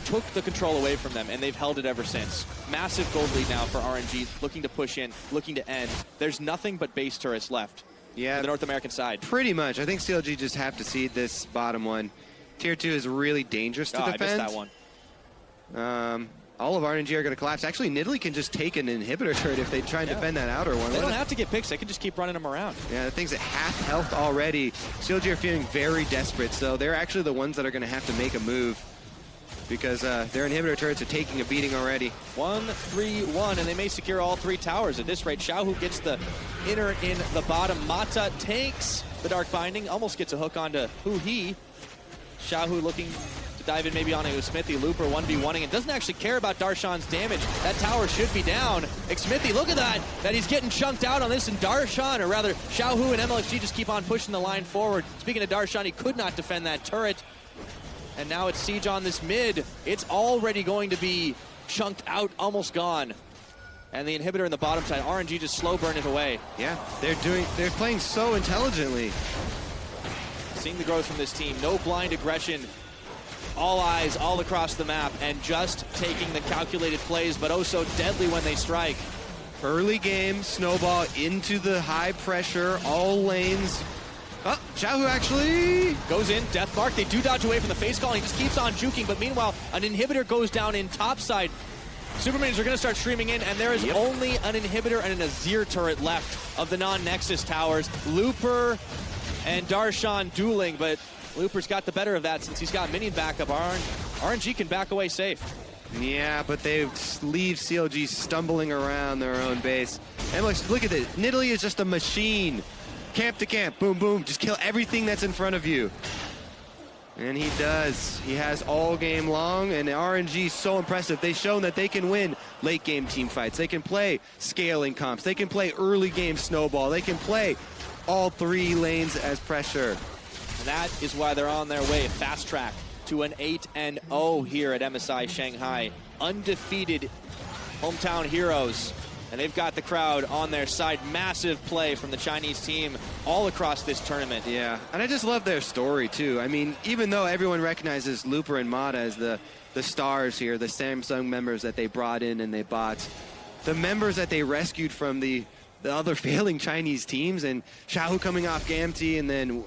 Took the control away from them, and they've held it ever since. Massive gold lead now for RNG, looking to push in, looking to end. There's nothing but base turrets left on the North American side. Pretty much. I think CLG just have to seed this bottom one. Tier 2 is really dangerous to defend. I missed that one. All of RNG are going to collapse. Actually, Nidalee can just take an inhibitor turret if they try and defend that outer one. They don't have to get picks. They can just keep running them around. Yeah, the thing's at half health already. CLG are feeling very desperate, so they're actually the ones that are going to have to make a move because their inhibitor turrets are taking a beating already. 1-3-1, and they may secure all three towers at this rate. Xiaohu gets the inner in the bottom. Mata takes the Dark Binding, almost gets a hook onto Huhi. Xiaohu looking to dive in maybe on a Smithy. Looper 1v1ing and doesn't actually care about Darshan's damage. That tower should be down. Smithy, look at that he's getting chunked out on this, and Darshan, or rather Xiaohu and MLXG just keep on pushing the line forward. Speaking of Darshan, he could not defend that turret. And now it's siege on this mid. It's already going to be chunked out, almost gone. And the inhibitor in the bottom side, RNG just slow burn it away. Yeah, they're playing so intelligently. Seeing the growth from this team, no blind aggression. All eyes all across the map, and just taking the calculated plays, but oh so deadly when they strike. Early game, snowball into the high pressure, all lanes. Oh, Xiaohu actually goes in, death mark. They do dodge away from the face call, and he just keeps on juking, but meanwhile, an inhibitor goes down in topside. Supermans are going to start streaming in, and there is only an inhibitor and an Azir turret left of the non-Nexus towers. Looper and Darshan dueling, but Looper's got the better of that since he's got minion backup. RNG can back away safe. Yeah, but they leave CLG stumbling around their own base. And look at this. Nidalee is just a machine. camp to camp, boom, boom. Just kill everything that's in front of you. And he does. He has all game long, and RNG is so impressive. They've shown that they can win late game team fights. They can play scaling comps. They can play early game snowball. They can play all 3 lanes as pressure. And that is why they're on their way, fast track to an 8-0 here at MSI Shanghai. Undefeated hometown heroes. And they've got the crowd on their side. Massive play from the Chinese team all across this tournament. Yeah, and I just love their story, too. I mean, even though everyone recognizes Looper and Mata as the stars here, the Samsung members that they brought in and they bought, the members that they rescued from the other failing Chinese teams, and Xiaohu coming off Gamti, and then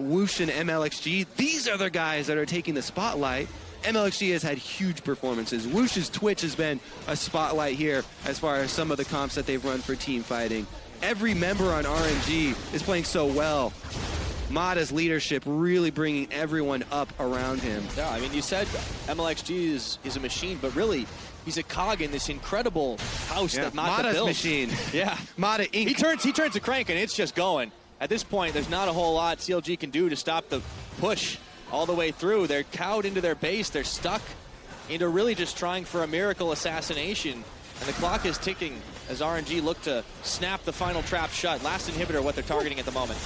Whoosh and MLXG, these are the guys that are taking the spotlight. MLXG has had huge performances. Whoosh's Twitch has been a spotlight here as far as some of the comps that they've run for team fighting. Every member on RNG is playing so well. Mata's leadership really bringing everyone up around him. Yeah, I mean, you said MLXG is a machine, but really, he's a cog in this incredible house that Mata Mata's built. machine. Yeah. Mata Inc. He turns a crank, and it's just going. At this point, there's not a whole lot CLG can do to stop the push all the way through. They're cowed into their base. They're stuck into really just trying for a miracle assassination. And the clock is ticking as RNG look to snap the final trap shut. Last inhibitor, what they're targeting at the moment.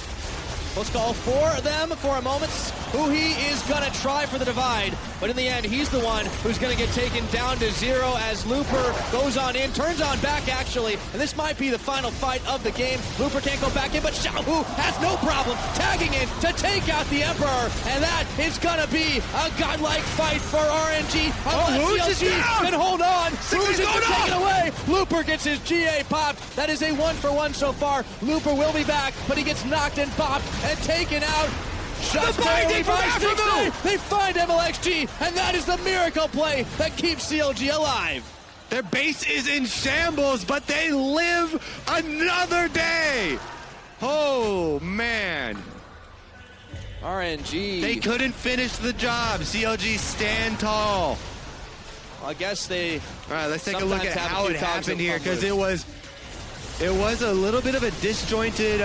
Let's call for them for a moment. Who he is going to try for the divide. But in the end, he's the one who's going to get taken down to 0 as Looper goes on in, turns on back actually. And this might be the final fight of the game. Looper can't go back in, but Xiaohu has no problem tagging in to take out the Emperor. And that is going to be a godlike fight for RNG. Whoosh is down! Can hold on. Whoosh is going taken away. Looper gets his GA popped. That is a 1-for-1 so far. Looper will be back, but he gets knocked and popped and taken out. Shots they find MLXG, and that is the miracle play that keeps CLG alive. Their base is in shambles, but they live another day. Oh, man. RNG. They couldn't finish the job. CLG stand tall. Well, I guess they... All right, let's take a look at how it happened here, because it was a little bit of a disjointed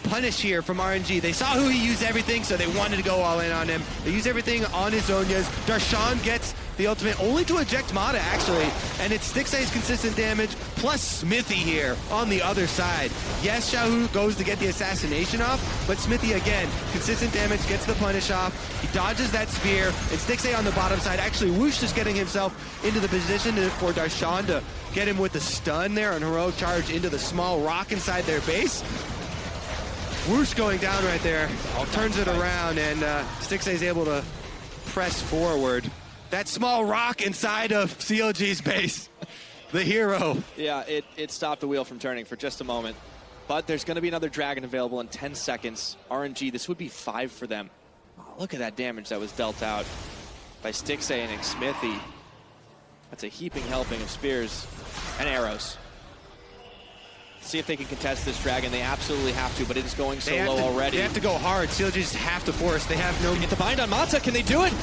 punish here from RNG. They saw who he used everything, so they wanted to go all in on him. They used everything on his Zhonya's. Darshan gets the ultimate, only to eject Mata, actually. And it's Stixay's consistent damage, plus Smithy here on the other side. Yes, Xiaohu goes to get the assassination off, but Smithy, again, consistent damage, gets the punish off. He dodges that spear, and Stixay on the bottom side. Actually, Whoosh is getting himself into the position for Darshan to get him with the stun there on heroic charge into the small rock inside their base. Whoosh going down right there, turns it around, and Stixay's able to press forward. That small rock inside of CLG's base, the hero. Yeah, it stopped the wheel from turning for just a moment. But there's going to be another Dragon available in 10 seconds. RNG, this would be 5 for them. Oh, look at that damage that was dealt out by Stixay and Smithy. That's a heaping helping of spears and arrows. See if they can contest this Dragon. They absolutely have to, but it is going so low already. They have to go hard. CLG just have to force. They have no... Get the bind on Mata. Can they do it?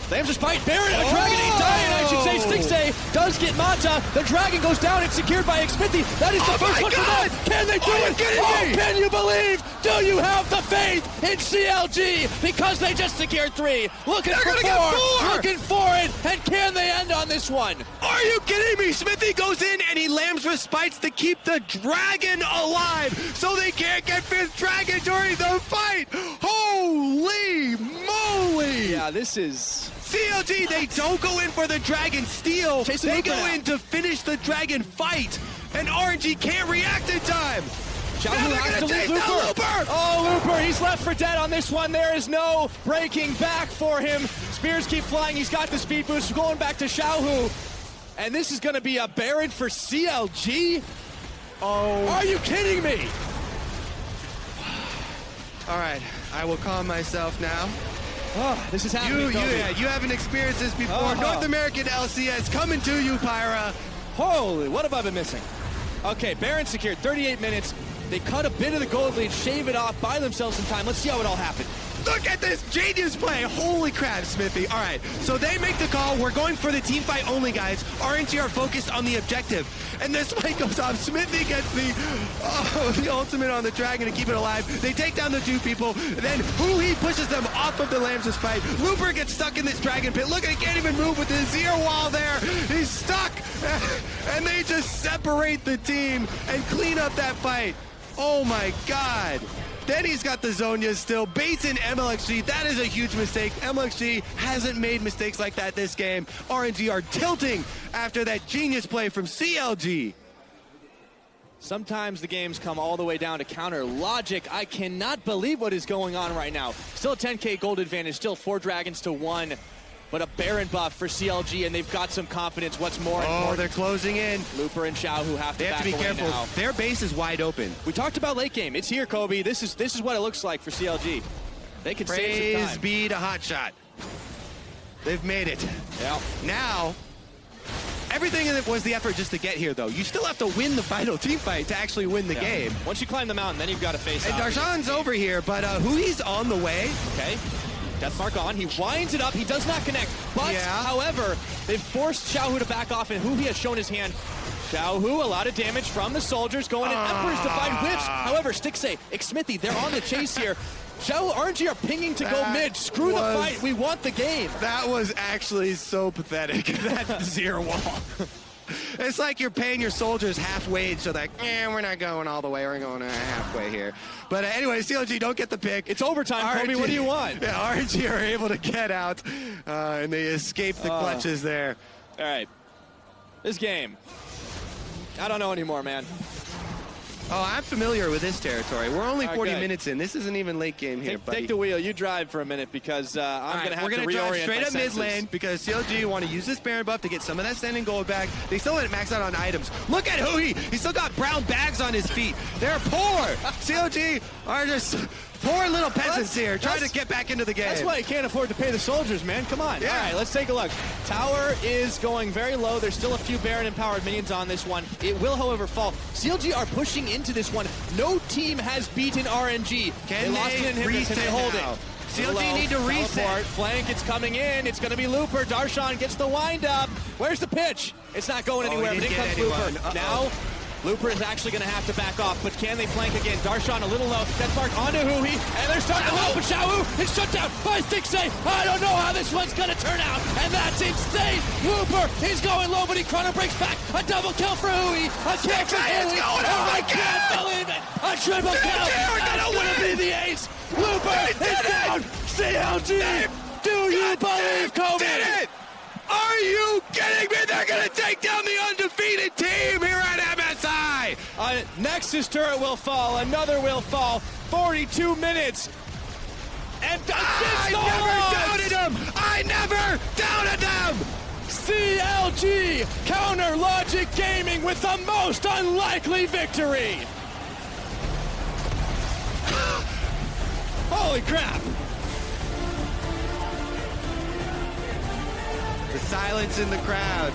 They have to fight Baron. A Dragon ain't dying, I should say. Stixay does get Mata. The Dragon goes down. It's secured by Smithy. That is the first one for them. Can they do it? Can you believe? Do you have the faith in CLG? Because they just secured 3. Looking for 4. Looking for it. And can they end on this one? Are you kidding me? Smithy goes in and he lambs respites to keep the Dragon alive so they can't get 5th Dragon during the fight. Holy moly. Yeah, this is... CLG, they don't go in for the Dragon steal. They go in to finish the Dragon fight. And RNG can't react in time. Xiaohu has to leave Looper. Oh, Looper, he's left for dead on this one. There is no breaking back for him. Spears keep flying. He's got the speed boost going back to Xiaohu. And this is going to be a Baron for CLG? Oh. Are you kidding me? All right, I will calm myself now. Oh, this is happening. You haven't experienced this before. North American LCS coming to you, Pyra. Holy, what have I been missing? Okay, Baron secured 38 minutes. They cut a bit of the gold lead, shave it off, buy themselves some time. Let's see how it all happened. Look at this genius play. Holy crap, Smithy. All right, so they make the call. We're going for the team fight only, guys. RNG are focused on the objective. And this fight goes off. Smithy gets the go the ultimate on the dragon to keep it alive. They take down the 2 people. Then Huhi pushes them off of the Lambs' fight. Looper gets stuck in this dragon pit. Look, he can't even move with the Azir wall there. He's stuck. And they just separate the team and clean up that fight. Oh my God. Then he's got the Zhonya's still. Baits in MLXG. That is a huge mistake. MLXG hasn't made mistakes like that this game. RNG are tilting after that genius play from CLG. Sometimes the games come all the way down to counter logic. I cannot believe what is going on right now. Still a 10K gold advantage, still 4 dragons to 1. But a Baron buff for CLG, and they've got some confidence. What's more important? Oh, they're closing in. Looper and Xiao who have to back away now. They have to be careful. Their base is wide open. We talked about late game. It's here, Kobe. This is what it looks like for CLG. They can save some time. Praise be to Hotshot. They've made it. Yeah. Now, everything in it was the effort just to get here, though. You still have to win the final team fight to actually win the game. Once you climb the mountain, then you've got to face off. And Darshan's over here, but Hui's on the way. Okay. Death Mark on. He winds it up. He does not connect. But, however, they've forced Xiaohu to back off, and Huhi has shown his hand. Xiaohu, a lot of damage from the soldiers, going in Emperors to find whips. However, Stixay, Xmithy, they're on the chase here. Xiao, RNG are pinging to go mid. Screw the fight. We want the game. That was actually so pathetic. That 0 wall. It's like you're paying your soldiers half wage, so like, we're not going all the way. We're going halfway here. But anyway, CLG don't get the pick. It's overtime, Kobe. What do you want? Yeah, RNG are able to get out, and they escape the clutches there. All right. This game. I don't know anymore, man. Oh, I'm familiar with this territory. We're only 40 minutes in. This isn't even late game here, buddy. Take the wheel. You drive for a minute because I'm going to have to reorient my senses. We're going to drive straight up mid lane because CLG want to use this Baron buff to get some of that standing gold back. They still haven't maxed out on items. Look at Huhi. He's still got brown bags on his feet. They're poor. CLG are just poor little peasants here trying to get back into the game. That's why you can't afford to pay the soldiers, man. Come on. Yeah. All right, let's take a look. Tower is going very low. There's still a few Baron-empowered minions on this one. It will, however, fall. CLG are pushing into this one. No team has beaten RNG. Can they hold it? CLG need to reset. Teleport. Flank, it's coming in. It's going to be Looper. Darshan gets the wind up. Where's the pitch? It's not going anywhere, but in comes Looper. Now, Looper is actually going to have to back off, but can they flank again? Darshan a little low. Death Mark onto Huhi, and they're starting to help, but Xiaohu is shut down by Stixay. I don't know how this one's going to turn out, and that's insane. Looper is going low, but he chrono breaks back. A double kill for Huhi. A kill for Huhi. I can't believe it. A triple kill. That's going to be the ace. Looper is down. CLG. Do you believe, Kobe? Did it. Are you kidding me? They're going to take down the undefeated team here at MSI. Nexus turret will fall. Another will fall. 42 minutes. And I never doubted them. I never doubted them. CLG Counter Logic Gaming with the most unlikely victory. Holy crap. The silence in the crowd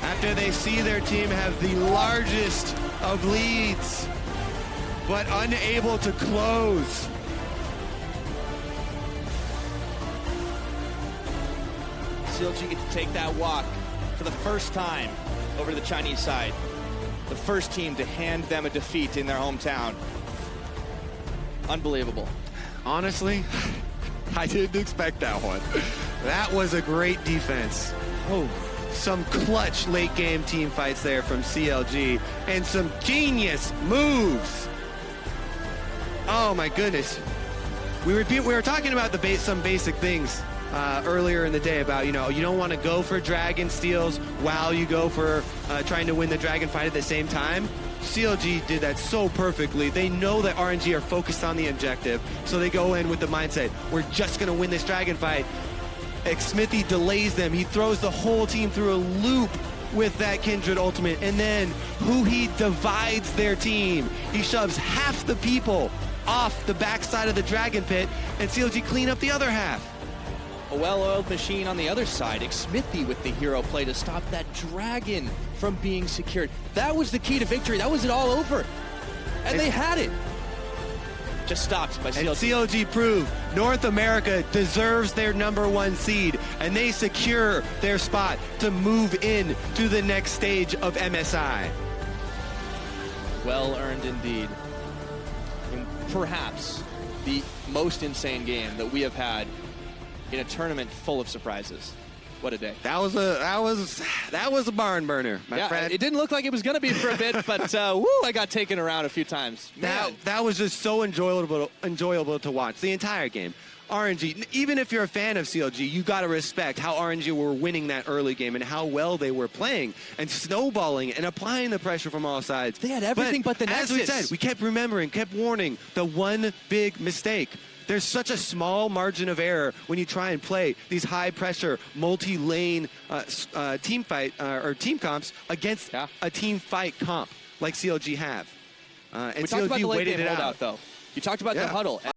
after they see their team have the largest of leads, but unable to close. CLG get to take that walk for the first time over to the Chinese side. The first team to hand them a defeat in their hometown. Unbelievable. Honestly, I didn't expect that one. That was a great defense. Oh, some clutch late game team fights there from CLG and some genius moves. Oh my goodness. We were talking about some basic things earlier in the day about, you don't want to go for dragon steals while you go for trying to win the dragon fight at the same time. CLG did that so perfectly. They know that RNG are focused on the objective, so they go in with the mindset, we're just going to win this dragon fight. Xmithy delays them. He throws the whole team through a loop with that Kindred ultimate, and then Huhi divides their team. He shoves half the people off the backside of the dragon pit, and CLG clean up the other half. A well-oiled machine on the other side. Xmithy with the hero play to stop that dragon from being secured. That was the key to victory. That was it all over. And they had it. Just stopped by CLG. And CLG proved North America deserves their #1 seed, and they secure their spot to move in to the next stage of MSI. Well earned indeed. And perhaps the most insane game that we have had in a tournament full of surprises. What a day. That was a barn burner, my friend. It didn't look like it was going to be for a bit, but I got taken around a few times. That was just so enjoyable to watch the entire game. RNG, even if you're a fan of CLG, you got to respect how RNG were winning that early game and how well they were playing and snowballing and applying the pressure from all sides. They had everything but the Nexus. As we said, we kept remembering, kept warning, the one big mistake. There's such a small margin of error when you try and play these high-pressure, multi-lane team fight or team comps against a team fight comp like CLG have. And we talked about CLG the late waited game it holdout, out. though. You talked about the huddle.